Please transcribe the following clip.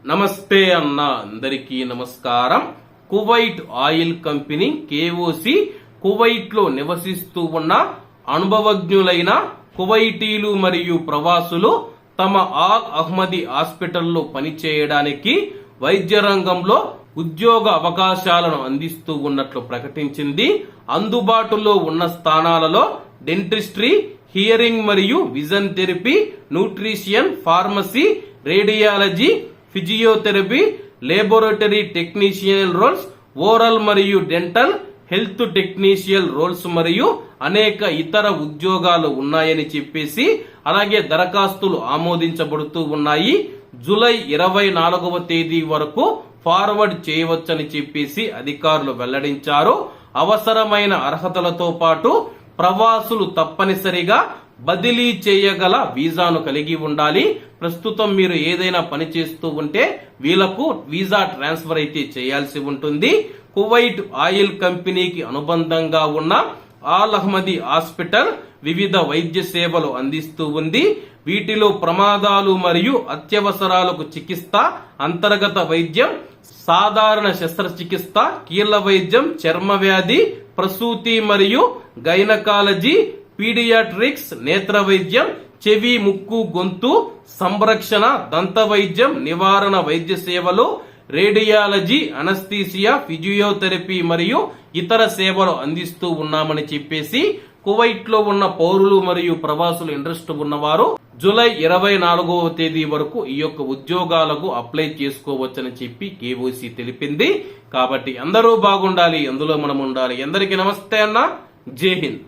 నమస్తే అన్న అందరికీ నమస్కారం. కువైట్ ఆయిల్ కంపెనీ కేఓసి కువైట్ లో నివసిస్తూ ఉన్న అనుభవజ్ఞులైన కువైటీలు మరియు ప్రవాసులు తమ ఆల్ అహ్మదీ హాస్పిటల్లో పనిచేయడానికి వైద్య రంగంలో ఉద్యోగ అవకాశాలను అందిస్తూ ఉన్నట్లు ప్రకటించింది. అందుబాటులో ఉన్న స్థానాలలో డెంటిస్ట్రీ, హియరింగ్ మరియు vision therapy, nutrition, pharmacy, radiology, physiotherapy, laboratory technician roles, oral మరియు డెంటల్ హెల్త్ టెక్నీషియన్ రోల్స్ మరియు అనేక ఇతర ఉద్యోగాలు ఉన్నాయని చెప్పేసి అలాగే దరఖాస్తులు ఆమోదించబడుతూ ఉన్నాయి. జూలై 24వ తేదీ వరకు ఫార్వర్డ్ చేయవచ్చని చెప్పేసి అధికారులు వెల్లడించారు. అవసరమైన అర్హతలతో పాటు ప్రవాసులు తప్పనిసరిగా బదిలీ చేయగల వీసాను కలిగి ఉండాలి. ప్రస్తుతం మీరు ఏదైనా పని చేస్తూ ఉంటే వీళ్లకు వీసా ట్రాన్స్ఫర్ అయితే చేయాల్సి ఉంటుంది. కువైట్ ఆయిల్ కంపెనీకి అనుబంధంగా ఉన్న ఆల్ అహ్మదీ హాస్పిటల్ వివిధ వైద్య సేవలు అందిస్తూ ఉంది. వీటిలో ప్రమాదాలు మరియు అత్యవసరాలకు చికిత్స, అంతర్గత వైద్యం, సాధారణ శస్త్రచికిత్స, కీళ్ల వైద్యం, చర్మ వ్యాధి, ప్రసూతి మరియు గైనకాలజీ, పీడియాట్రిక్స్, నేత్ర వైద్యం, చెవి, ముక్కు, గొంతు సంరక్షణ, దంత వైద్యం, నివారణ వైద్య సేవలు, రేడియాలజీ, అనస్థీసియా, ఫిజియోథెరపీ మరియు ఇతర సేవలు అందిస్తూ ఉన్నామని చెప్పేసి కువైట్ లో ఉన్న పౌరులు మరియు ప్రవాసులు ఇంట్రెస్ట్ ఉన్నవారు జూలై 24వ తేదీ వరకు ఈ యొక్క ఉద్యోగాలకు అప్లై చేసుకోవచ్చని చెప్పి కేఓసి తెలిపింది. కాబట్టి అందరూ బాగుండాలి, అందులో మనం ఉండాలి. అందరికీ నమస్తే అన్న, జై హింద్.